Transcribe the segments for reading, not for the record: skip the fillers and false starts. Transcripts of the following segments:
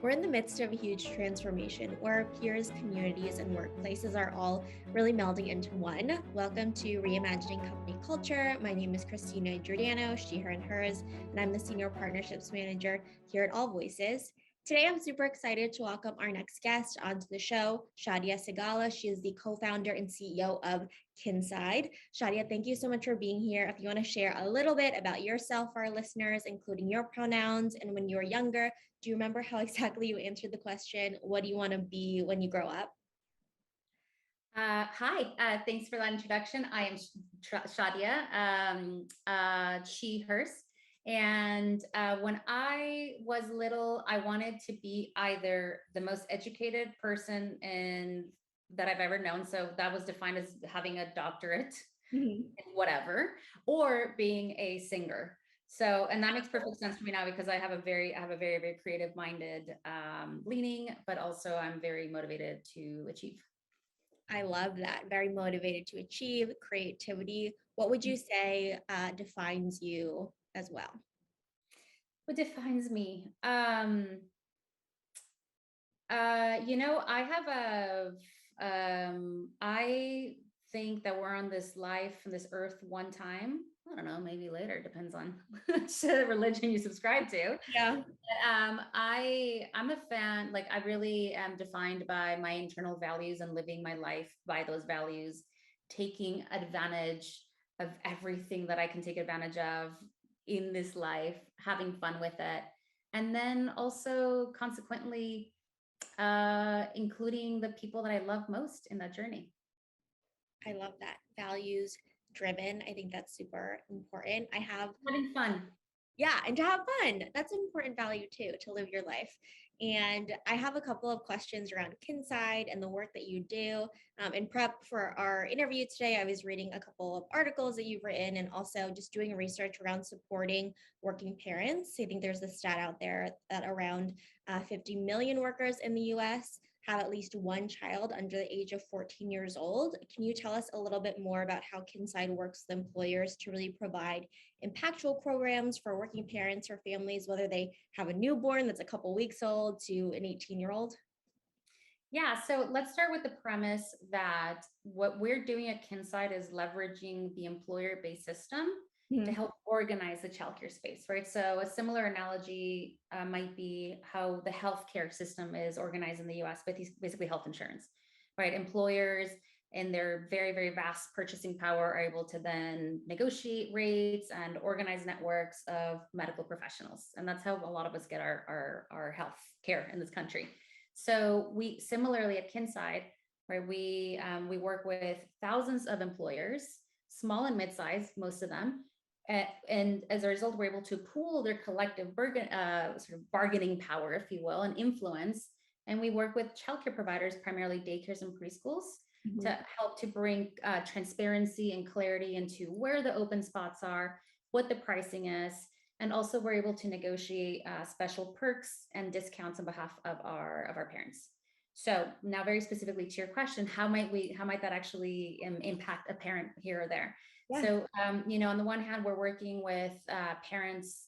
We're in the midst of a huge transformation where our peers, communities, and workplaces are all really melding into one. Welcome to Reimagining Company Culture. My name is Christina Giordano, she, her, and hers, and I'm the Senior Partnerships Manager here at AllVoices. Today, I'm super excited to welcome our next guest onto the show, Shadiah Sigala. She is the co-founder and CEO of Kinside. Shadiah, thank you so much for being here. If you want to share a little bit about yourself for our listeners, including your pronouns and when you were younger, do you remember how exactly you answered the question? What do you want to be when you grow up? Hi, thanks for that introduction. I am Shadiah, she, hers. And when I was little, I wanted to be either the most educated person that I've ever known. So that was defined as having a doctorate in whatever, or being a singer. So, and that makes perfect sense for me now because I have a very, very creative minded leaning, but also I'm very motivated to achieve. I love that. Very motivated to achieve creativity. What would you say defines you as well? What defines me? I think that we're on this life and this earth one time. I don't know, maybe later, depends on which religion you subscribe to. Yeah. But, I'm a fan, like I really am defined by my internal values and living my life by those values, taking advantage of everything that I can take advantage of in this life, having fun with it. And then also consequently, including the people that I love most in that journey. I love that. Values driven. I think that's super important. I have Having fun. Yeah, and to have fun. That's an important value too, to live your life. And I have a couple of questions around Kinside and the work that you do. In prep for our interview today, I was reading a couple of articles that you've written and also just doing research around supporting working parents. I think there's a stat out there that around 50 million workers in the US have at least one child under the age of 14 years old. Can you tell us a little bit more about how Kinside works with employers to really provide impactful programs for working parents or families, whether they have a newborn that's a couple weeks old to an 18-year-old? Yeah, so let's start with the premise that what we're doing at Kinside is leveraging the employer-based system to help organize the childcare space, right? So a similar analogy might be how the healthcare system is organized in the US, but basically health insurance, right? Employers in their very, very vast purchasing power are able to then negotiate rates and organize networks of medical professionals. And that's how a lot of us get our health care in this country. So we similarly at Kinside, right, we work with thousands of employers, small and mid-sized, most of them. And as a result, we're able to pool their collective sort of bargaining power, if you will, and influence. And we work with childcare providers, primarily daycares and preschools, to help to bring transparency and clarity into where the open spots are, what the pricing is, and also we're able to negotiate special perks and discounts on behalf of our parents. So now, very specifically to your question, how might that actually impact a parent here or there? Yeah. So, on the one hand, we're working with parents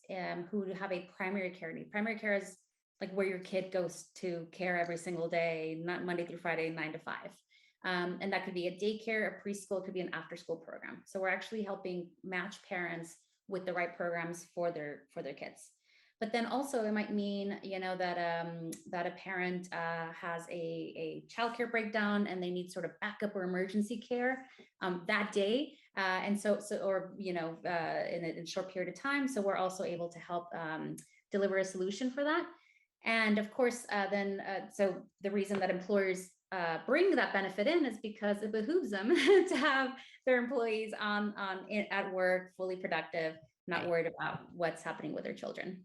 who have a primary care need. Primary care is like where your kid goes to care every single day, not Monday through Friday, 9 to 5. And that could be a daycare, a preschool, it could be an after-school program. So we're actually helping match parents with the right programs for their kids. But then also it might mean, that a parent has a childcare breakdown and they need sort of backup or emergency care that day. And so in a short period of time. So we're also able to help deliver a solution for that. And of course, so the reason that employers bring that benefit in is because it behooves them to have their employees at work, fully productive, not worried about what's happening with their children.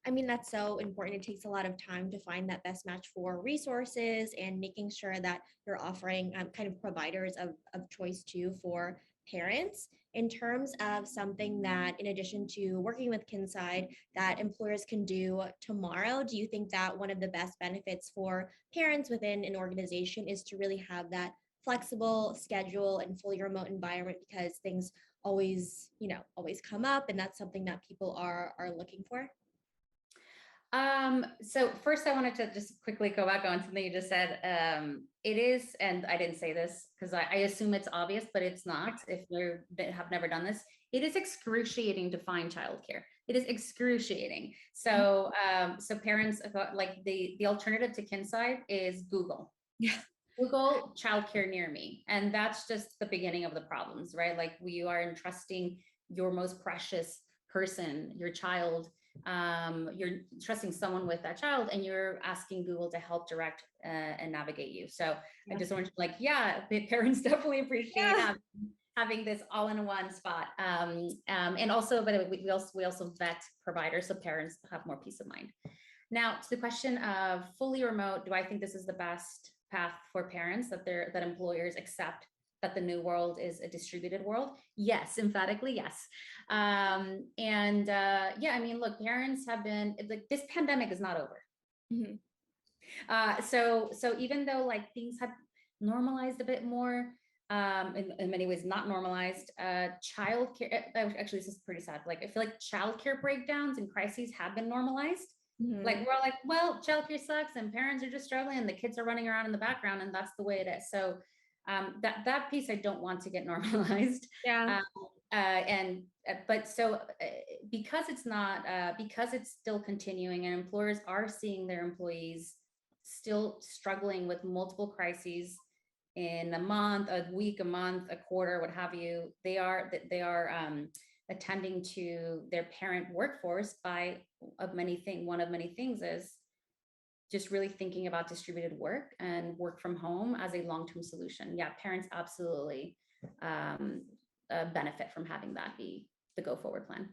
I mean, that's so important. It takes a lot of time to find that best match for resources and making sure that you're offering kind of providers of choice too for parents. In terms of something that, in addition to working with Kinside, that employers can do tomorrow, do you think that one of the best benefits for parents within an organization is to really have that flexible schedule and fully remote environment because things always come up, and that's something that people are looking for? So first I wanted to just quickly go back on something you just said. It is, and I didn't say this because I assume it's obvious, but it's not. If you have never done this, it is excruciating to find childcare. It is excruciating. So, so parents like the alternative to Kinside is Google. Yeah. Google childcare near me. And that's just the beginning of the problems, right? Like we are entrusting your most precious person, your child. You're trusting someone with that child and you're asking Google to help direct and navigate you. So I just want to like, yeah, the parents definitely appreciate having this all-in-one spot. And also, but we also vet providers so parents have more peace of mind. Now, to the question of fully remote, do I think this is the best path for parents that employers accept that the new world is a distributed world? Yes, emphatically, yes. Yeah, I mean, look, parents have been like this pandemic is not over. So even though like things have normalized a bit more, in many ways not normalized, childcare. Actually, this is pretty sad. Like I feel like childcare breakdowns and crises have been normalized. Like we're like, well, childcare sucks and parents are just struggling and the kids are running around in the background and that's the way it is. So that piece I don't want to get normalized. Yeah. Because it's not, because it's still continuing and employers are seeing their employees still struggling with multiple crises in a month, a week, a month, a quarter, what have you, they are attending to their parent workforce by one of many things is just really thinking about distributed work and work from home as a long-term solution. Yeah, parents absolutely benefit from having that be the go forward plan.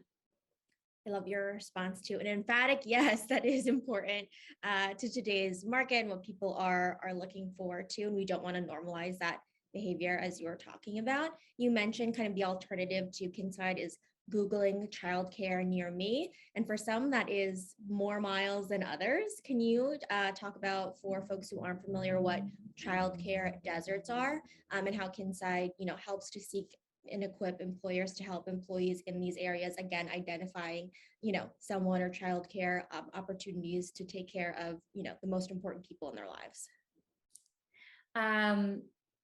I love your response to an emphatic yes, that is important to today's market and what people are looking for too. And we don't want to normalize that behavior as you're talking about. You mentioned kind of the alternative to Kinside is Googling childcare near me. And for some, that is more miles than others. Can you talk about, for folks who aren't familiar, what childcare deserts are and how Kinside, helps to seek and equip employers to help employees in these areas, again, identifying, someone or childcare opportunities to take care of, the most important people in their lives?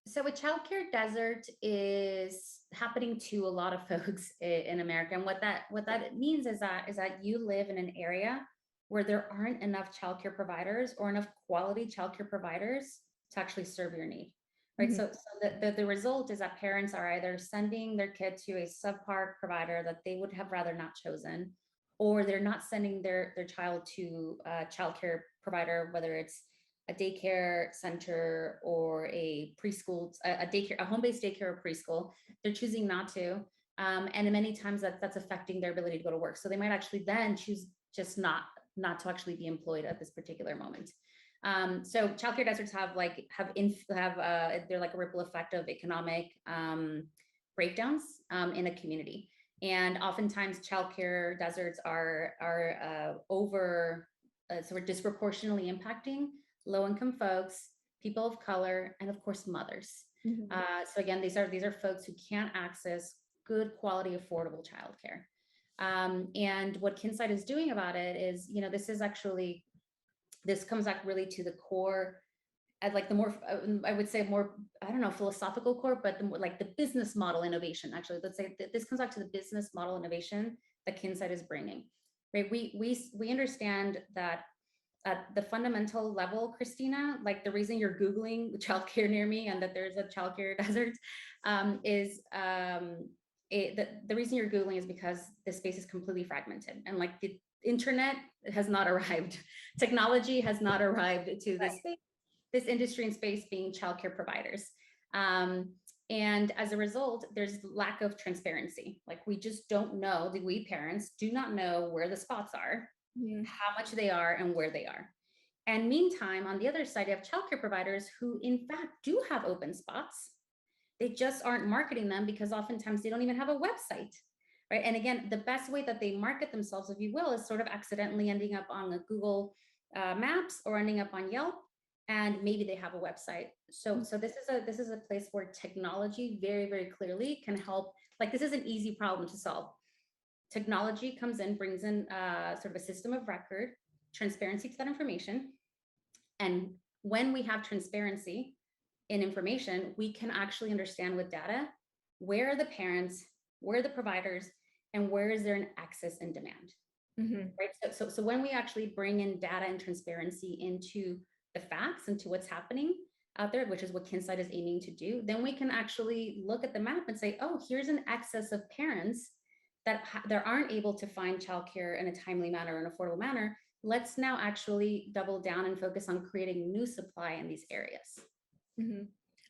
So a childcare desert is happening to a lot of folks in America. And what that means is that you live in an area where there aren't enough childcare providers or enough quality childcare providers to actually serve your need. Right. So the result is that parents are either sending their kid to a subpar provider that they would have rather not chosen, or they're not sending their child to a childcare provider, whether it's a daycare center or a preschool, a daycare, a home-based daycare or preschool. They're choosing not to. And many times that's affecting their ability to go to work. So they might actually then choose just not to actually be employed at this particular moment. So childcare deserts they're like a ripple effect of economic breakdowns in a community. And oftentimes childcare deserts are we're disproportionately impacting low-income folks, people of color, and of course mothers. So again, these are folks who can't access good quality, affordable childcare. And what Kinside is doing about it is, this comes back really to the core, at like the more, I would say more, I don't know, philosophical core, but the more like the business model innovation. Actually, let's say this comes back to the business model innovation that Kinside is bringing. Right? We understand that at the fundamental level, Christina, like the reason you're Googling childcare near me and that there's a childcare desert the reason you're Googling is because the space is completely fragmented and like the internet has not arrived. Technology has not arrived to this space, this industry and space being childcare providers. And as a result, there's lack of transparency. Like we just don't know, we parents do not know where the spots are, how much they are, and where they are. And meantime, on the other side, you have childcare providers who in fact do have open spots. They just aren't marketing them because oftentimes they don't even have a website, right? And again, the best way that they market themselves, if you will, is sort of accidentally ending up on the Google Maps or ending up on Yelp, and maybe they have a website. So this is a place where technology very, very clearly can help. Like this is an easy problem to solve. Technology comes in, brings in sort of a system of record transparency to that information. And when we have transparency in information, we can actually understand with data, where are the parents, where are the providers, and where is there an excess in demand, right? So when we actually bring in data and transparency into the facts, into what's happening out there, which is what Kinside is aiming to do, then we can actually look at the map and say, oh, here's an excess of parents that aren't able to find childcare in a timely manner, an affordable manner. Let's now actually double down and focus on creating new supply in these areas.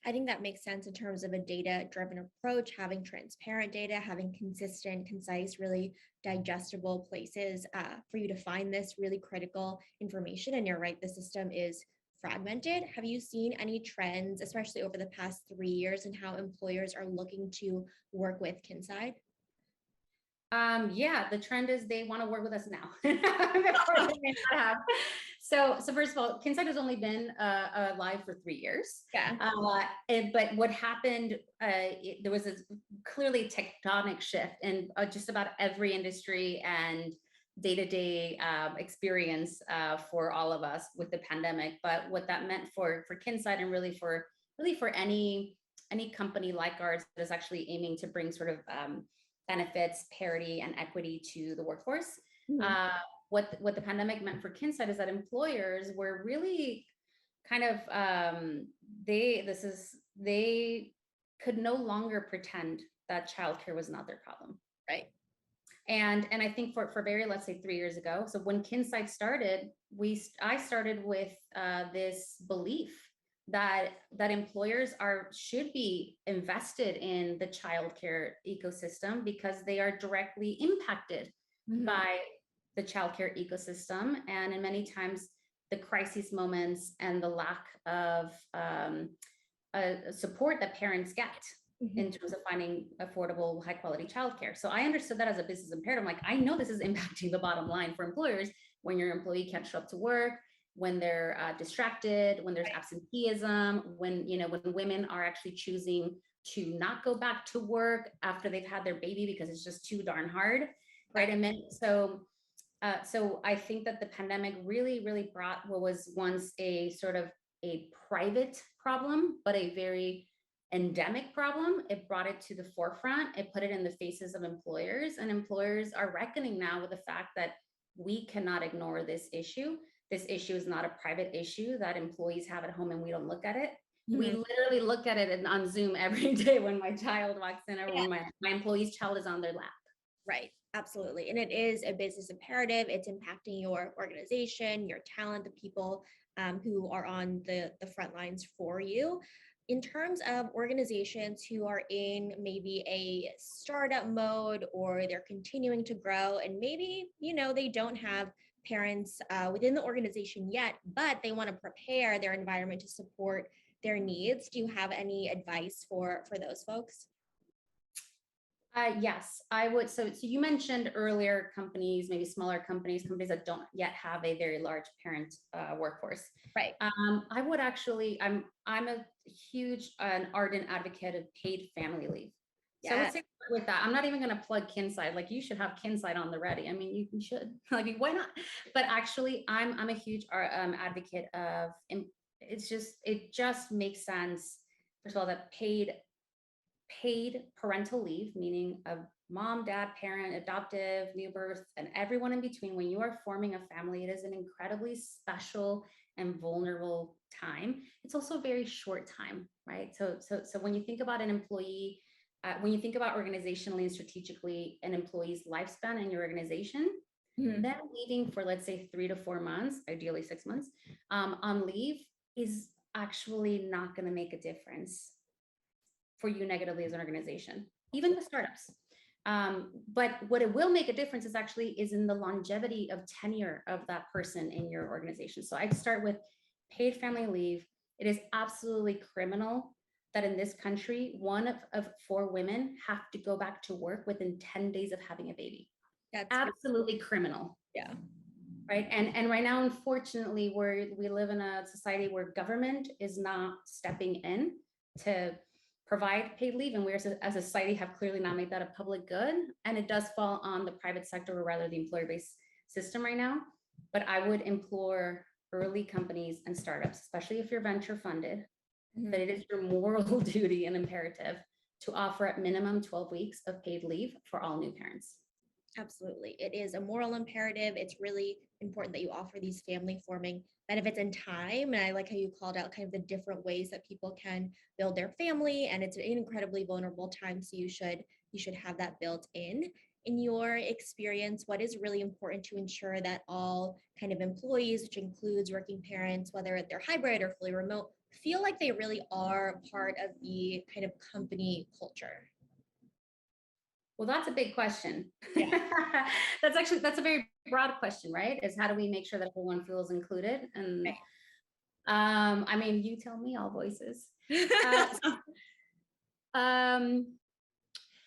I think that makes sense in terms of a data-driven approach, having transparent data, having consistent, concise, really digestible places for you to find this really critical information. And you're right, the system is fragmented. Have you seen any trends, especially over the past 3 years, in how employers are looking to work with Kinside? Yeah, the trend is they want to work with us now. Before they may not have. So first of all, Kinside has only been live for 3 years. Yeah. But what happened, there was a clearly tectonic shift in just about every industry and day-to-day experience for all of us with the pandemic. But what that meant for Kinside, and really for any company like ours that is actually aiming to bring sort of benefits, parity, and equity to the workforce. What the pandemic meant for Kinside is that employers were really kind of they could no longer pretend that childcare was not their problem, right? And I think for very, let's say 3 years ago, so when Kinside started, I started with this belief that employers should be invested in the childcare ecosystem because they are directly impacted by the childcare ecosystem, and in many times the crisis moments and the lack of support that parents get in terms of finding affordable, high quality childcare. So I understood that as a business imperative. Like, I know this is impacting the bottom line for employers when your employee can't show up to work, when they're distracted, when there's absenteeism, when women are actually choosing to not go back to work after they've had their baby because it's just too darn hard, right? And then so I think that the pandemic really brought what was once a sort of a private problem, but a very endemic problem. It brought it to the forefront. It put it in the faces of employers, and employers are reckoning now with the fact that we cannot ignore this issue. This issue is not a private issue that employees have at home and we don't look at it. We literally look at it on Zoom every day when my child walks in, or when my employee's child is on their lap. Right. Absolutely. And it is a business imperative. It's impacting your organization, your talent, the people who are on the front lines for you. In terms of organizations who are in maybe a startup mode, or they're continuing to grow, and maybe, they don't have parents within the organization yet, but they want to prepare their environment to support their needs. Do you have any advice for those folks? Yes, I would. So you mentioned earlier companies, maybe smaller companies that don't yet have a very large parent workforce. Right. I would actually, I'm a huge and ardent advocate of paid family leave. So let's say with that, I'm not even going to plug Kinside. Like, you should have Kinside on the ready. I mean, you should. Like, why not? But actually, I'm a huge advocate of. It just makes sense. First of all, that paid parental leave, meaning a mom, dad, parent, adoptive, new birth, and everyone in between. When you are forming a family, it is an incredibly special and vulnerable time. It's also a very short time, right? So when you think about an employee, when you think about organizationally and strategically an employee's lifespan in your organization, then leaving for, let's say, 3 to 4 months, ideally 6 months, on leave is actually not going to make a difference for you negatively as an organization, even with startups. But what it will make a difference is in the longevity of tenure of that person in your organization. So I'd start with paid family leave. It is absolutely criminal that in this country, 1 of 4 women have to go back to work within 10 days of having a baby. That's absolutely criminal. Yeah. Right. And right now, unfortunately, we live in a society where government is not stepping in to provide paid leave, and we as a society have clearly not made that a public good, and it does fall on the private sector, or rather the employer-based system right now. but I would implore early companies and startups, especially if you're venture funded, that it is your moral duty and imperative to offer at minimum 12 weeks of paid leave for all new parents. Absolutely. It is a moral imperative. It's really important that you offer these family forming benefits in time. And I like how you called out kind of the different ways that people can build their family. And it's an incredibly vulnerable time. So you should have that built in. In your experience, what is really important to ensure that all kind of employees, which includes working parents, whether they're hybrid or fully remote, feel like they really are part of the kind of company culture? Well, that's a big question. Yeah. That's a very broad question, right? Is how do we make sure that everyone feels included? And Right. I mean, you tell me, AllVoices. Uh, um,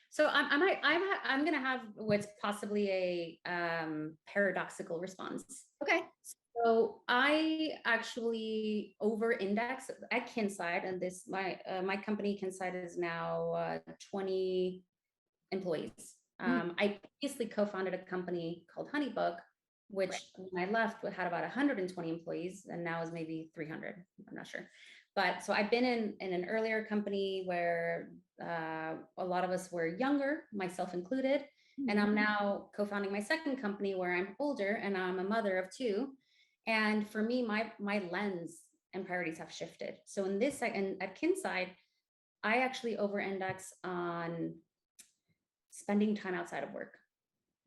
so I'm gonna have what's possibly a paradoxical response. Okay. So I actually over-index at Kinside, and this my company Kinside is now 20 employees. I previously co-founded a company called Honeybook, which Right. when I left had about 120 employees, and now is maybe 300. I'm not sure, but so I've been in an earlier company where a lot of us were younger, myself included, and I'm now co-founding my second company where I'm older and I'm a mother of two. And for me, my lens and priorities have shifted. So in this second at Kinside, I actually over-index on spending time outside of work.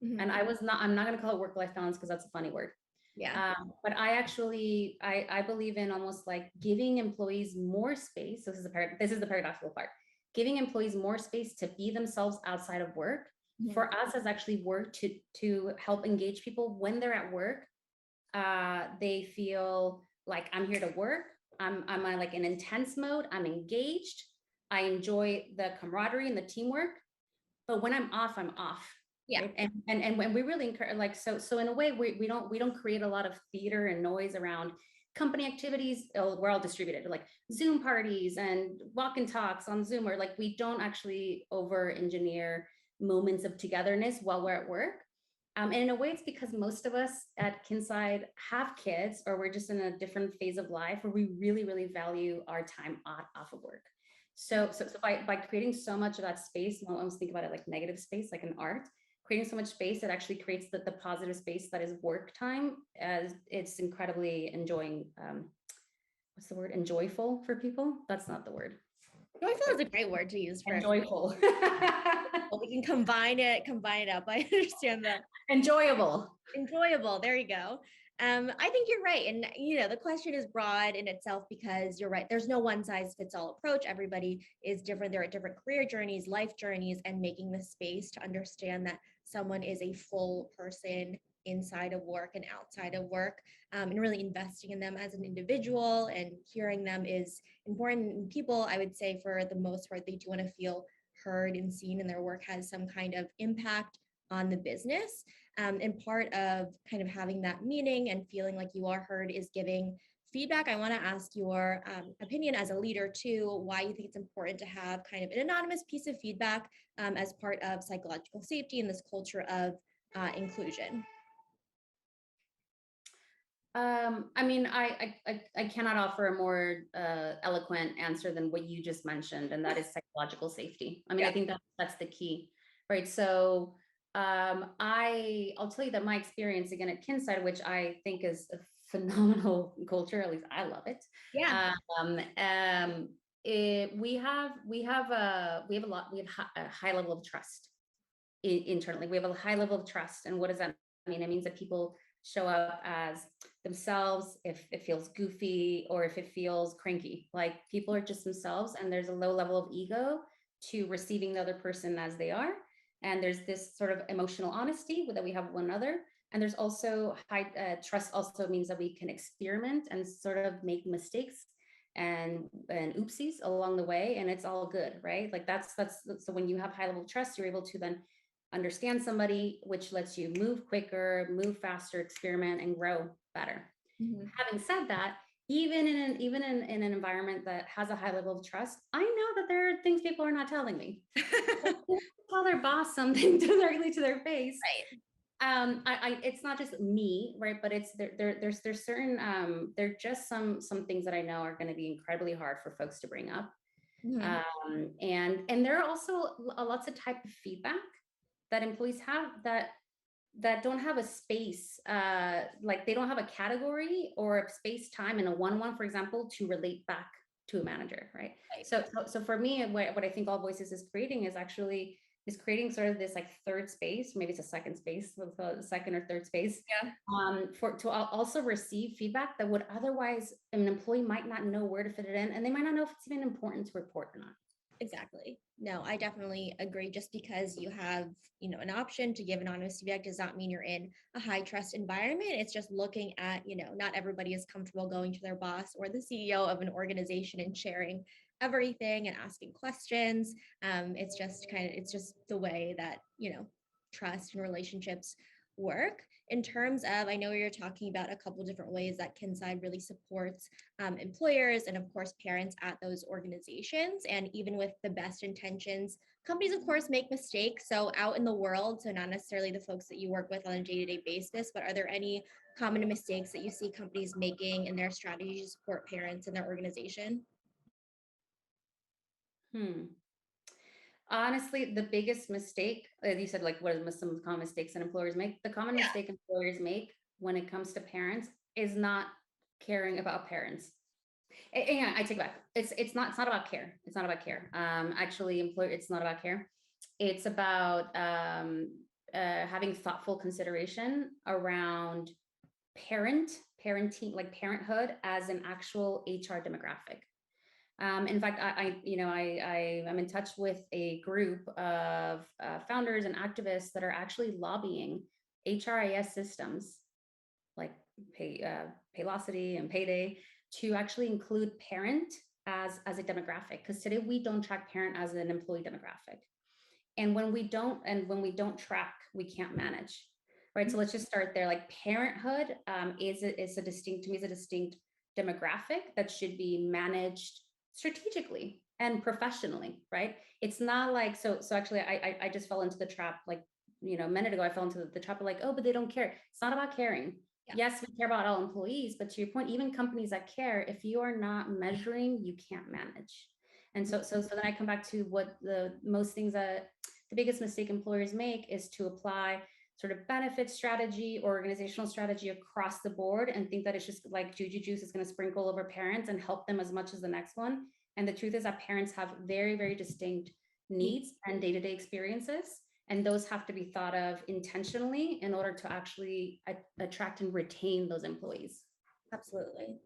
And I'm not going to call it work-life balance because that's a funny word. Yeah. But I believe in almost like giving employees more space. So this is the paradoxical part. Giving employees more space to be themselves outside of work for us has actually worked to help engage people when they're at work. They feel like I'm here to work. I'm like an intense mode. I'm engaged. I enjoy the camaraderie and the teamwork. But when I'm off, I'm off. Yeah. Right? And when we really encourage, like, so in a way, we don't create a lot of theater and noise around company activities. We're all distributed, like Zoom parties and walk and talks on Zoom, or like we don't actually over engineer moments of togetherness while we're at work. And in a way, it's because most of us at Kinside have kids, or we're just in a different phase of life where we really, really value our time off of work. So by creating so much of that space, I almost think about it like negative space, like an art, creating so much space, it actually creates the positive space that is work time, as it's incredibly enjoying. What's the word? Enjoyful for people? That's not the word. Joyful is a great word to use for enjoyful. Well, we can combine it up. I understand that. Enjoyable. Enjoyable. There you go. I think you're right. And, the question is broad in itself because you're right. There's no one size fits all approach. Everybody is different. They're at different career journeys, life journeys, and making the space to understand that someone is a full person inside of work and outside of work, and really investing in them as an individual and hearing them is important. And people, I would say, for the most part, they do want to feel heard and seen, and their work has some kind of impact on the business. And part of kind of having that meaning and feeling like you are heard is giving feedback. I want to ask your opinion as a leader too, why you think it's important to have kind of an anonymous piece of feedback as part of psychological safety and this culture of inclusion. I mean, I cannot offer a more eloquent answer than what you just mentioned, and that is psychological safety. I mean, I think that's the key, right? So I'll tell you that my experience again at Kinside, which I think is a phenomenal culture, at least I love it. Yeah. We have a high level of trust internally. We have a high level of trust, and what does that mean? It means that people show up as themselves if it feels goofy or if it feels cranky. Like people are just themselves, and there's a low level of ego to receiving the other person as they are. And there's this sort of emotional honesty that we have one another. And there's also high trust also means that we can experiment and sort of make mistakes and oopsies along the way, and it's all good, right? Like that's so when you have high level of trust, you're able to then understand somebody, which lets you move quicker, move faster, experiment, and grow better. Having said that, even in an environment that has a high level of trust, I know that there are things people are not telling me. Tell their boss something directly to their face. Right. It's not just me, right? But it's there's certain there are just some things that I know are going to be incredibly hard for folks to bring up. Mhm. And there are also lots of type of feedback that employees have that don't have a space, like they don't have a category or a space time in a one-on-one, for example, to relate back to a manager, right? Right. So for me, what I think All Voices is creating is creating sort of this like third space, maybe it's a second space, let's call it a second or third space, Yeah. for to also receive feedback that would otherwise an employee might not know where to fit it in, and they might not know if it's even important to report or not. Exactly. No, I definitely agree. Just because you have, an option to give anonymous feedback does not mean you're in a high trust environment. It's just looking at, not everybody is comfortable going to their boss or the CEO of an organization and sharing everything and asking questions. It's just the way that, trust and relationships work. In terms of, I know you're talking about a couple different ways that Kinside really supports employers and, of course, parents at those organizations. And even with the best intentions, companies, of course, make mistakes. So, out in the world, so not necessarily the folks that you work with on a day to day basis, but are there any common mistakes that you see companies making in their strategy to support parents in their organization? Hmm. Honestly, the biggest mistake, you said, like, what are some common mistakes that employers make? The common Yeah. mistake employers make when it comes to parents is not caring about parents. Yeah, I take it back. It's not about care. It's not about care. Actually, employer, it's not about care. It's about having thoughtful consideration around parenting, like parenthood as an actual HR demographic. In fact, I'm in touch with a group of founders and activists that are actually lobbying HRIS systems like Paylocity and Payday to actually include parent as a demographic. Because today we don't track parent as an employee demographic, and when we don't track, we can't manage, right? So let's just start there. Like parenthood is a distinct, to me, is a distinct demographic that should be managed strategically and professionally, right? It's not like, so actually I just fell into the trap, like, a minute ago I fell into the trap of like, oh, but they don't care. It's not about caring. Yeah. Yes, we care about all employees, but to your point, even companies that care, if you are not measuring, you can't manage. And so then I come back to what the biggest mistake employers make is to apply sort of benefit strategy or organizational strategy across the board and think that it's just like juju juice is going to sprinkle over parents and help them as much as the next one. And the truth is that parents have very, very distinct needs and day-to-day experiences. And those have to be thought of intentionally in order to actually attract and retain those employees. Absolutely.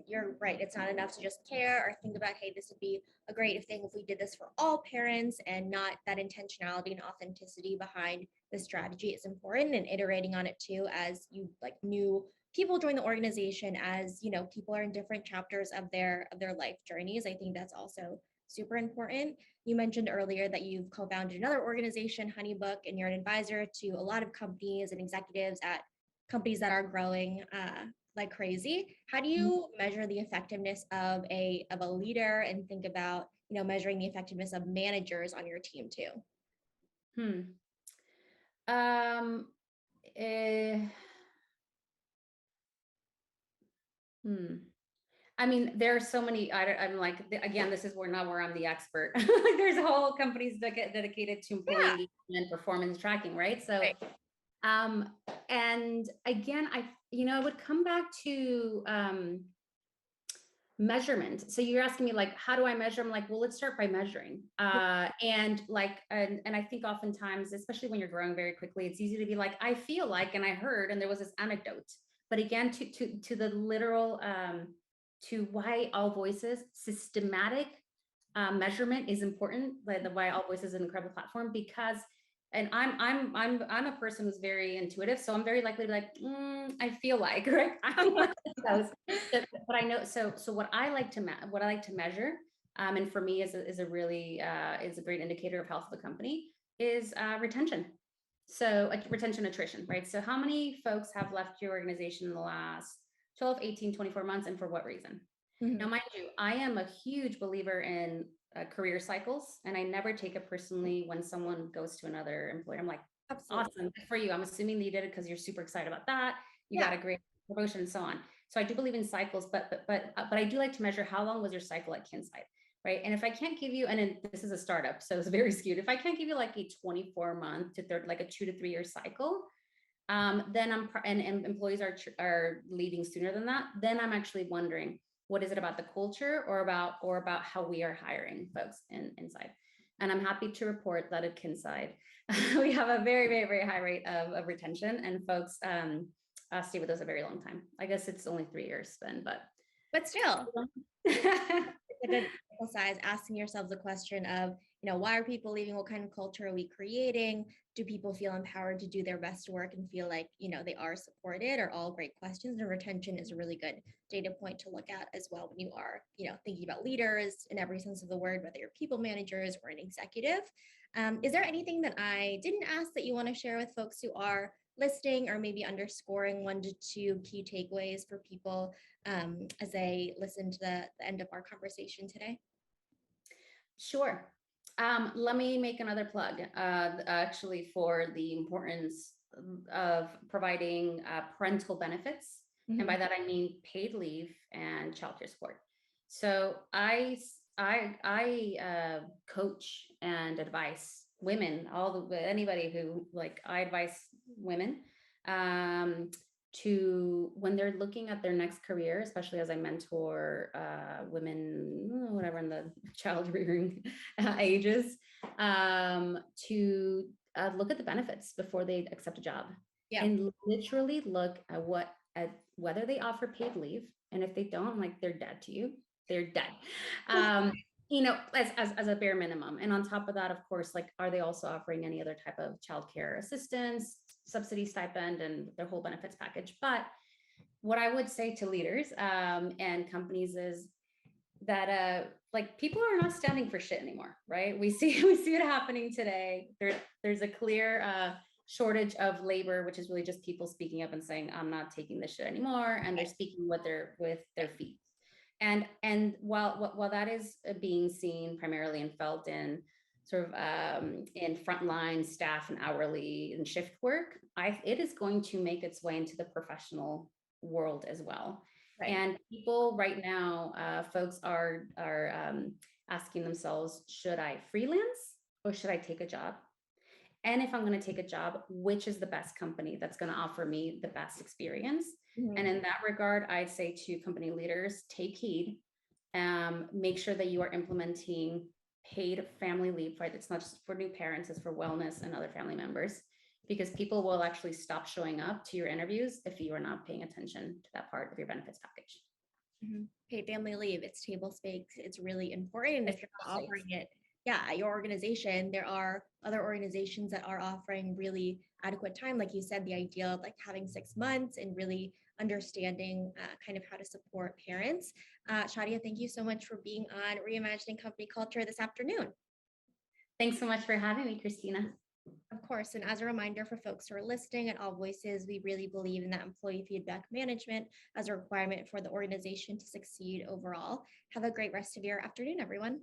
You're right. It's not enough to just care or think about, hey, this would be a great thing if we did this for all parents, and not that intentionality and authenticity behind the strategy is important, and iterating on it too as you like new people join the organization, as people are in different chapters of their life journeys. I think that's also super important. You mentioned earlier that you've co-founded another organization, Honeybook, and you're an advisor to a lot of companies and executives at companies that are growing like crazy. How do you measure the effectiveness of a leader, and think about, measuring the effectiveness of managers on your team too? Hmm. Um, eh, hmm. I mean, there are so many. I'm like, again, this is not where I'm the expert. Like, there's whole companies that get dedicated to employee Yeah. engagement, performance tracking, right? So, Right. um, and again, I would come back to measurement. So you're asking me like, how do I measure? I'm like, well, let's start by measuring. And I think oftentimes, especially when you're growing very quickly, it's easy to be like, I feel like, and I heard, and there was this anecdote. But again, to the literal, to why All Voices systematic measurement is important. Like the why All Voices is an incredible platform, because and I'm a person who's very intuitive, so I'm very likely to be like, I feel like, right? I'm one of those. But I know, so what I like to measure, and for me is a really is a great indicator of health of the company, is retention. So like retention attrition, right? So how many folks have left your organization in the last 12, 18, 24 months, and for what reason? Now, Mhm. mind you, I am a huge believer in career cycles, and I never take it personally when someone goes to another employer. I'm like, Absolutely. Awesome. Good for you. I'm assuming that you did it because you're super excited about that. You Yeah. got a great promotion and so on. So I do believe in cycles, but I do like to measure how long was your cycle at Kinside, right? And if I can't give you, this is a startup, so it's very skewed. If I can't give you like a 24-month to like a 2 to 3 year cycle, then and employees are leaving sooner than that, then I'm actually wondering, what is it about the culture or about how we are hiring folks inside? And I'm happy to report that at Kinside, we have a very, very, very high rate of retention, and folks stay with us a very long time. I guess it's only 3 years then, But still, a good sample size, asking yourselves the question of, why are people leaving? What kind of culture are we creating? Do people feel empowered to do their best work and feel like, they are supported? Are all great questions. And retention is a really good data point to look at as well when you are, thinking about leaders in every sense of the word, whether you're people managers or an executive. Is there anything that I didn't ask that you want to share with folks who are listening, or maybe underscoring 1 to 2 key takeaways for people as they listen to the end of our conversation today? Sure. Let me make another plug, actually, for the importance of providing parental benefits. And by that, I mean paid leave and childcare support. So I coach and advise women, anybody who, like, I advise women to, when they're looking at their next career, especially as I mentor women, whatever, in the child rearing ages, to look at the benefits before they accept a job. Yeah. And literally look at whether they offer paid leave. And if they don't, like, they're dead to you. They're dead. As a bare minimum. And on top of that, of course, like, are they also offering any other type of childcare assistance, subsidy, stipend, and their whole benefits package? But what I would say to leaders and companies is that like, people are not standing for shit anymore, right? We see it happening today. There's a clear shortage of labor, which is really just people speaking up and saying, I'm not taking this shit anymore, and they're speaking with their feet. And while that is being seen primarily and felt in sort of in frontline staff and hourly and shift work, it is going to make its way into the professional world as well. Right. And people right now, folks are asking themselves, should I freelance or should I take a job? And if I'm going to take a job, which is the best company that's going to offer me the best experience? Mm-hmm. And in that regard, I'd say to company leaders, take heed. Make sure that you are implementing paid family leave, right? It's not just for new parents, it's for wellness and other family members, because people will actually stop showing up to your interviews if you are not paying attention to that part of your benefits package. Mm-hmm. Paid family leave, it's table stakes. It's really important. If you're not offering it, at your organization, there are other organizations that are offering really adequate time. Like you said, the idea of like having 6 months and really understanding kind of how to support parents. Shadiah, thank you so much for being on Reimagining Company Culture this afternoon. Thanks so much for having me, Christina. Of course. And as a reminder for folks who are listening, at AllVoices, we really believe in that employee feedback management as a requirement for the organization to succeed overall. Have a great rest of your afternoon, everyone.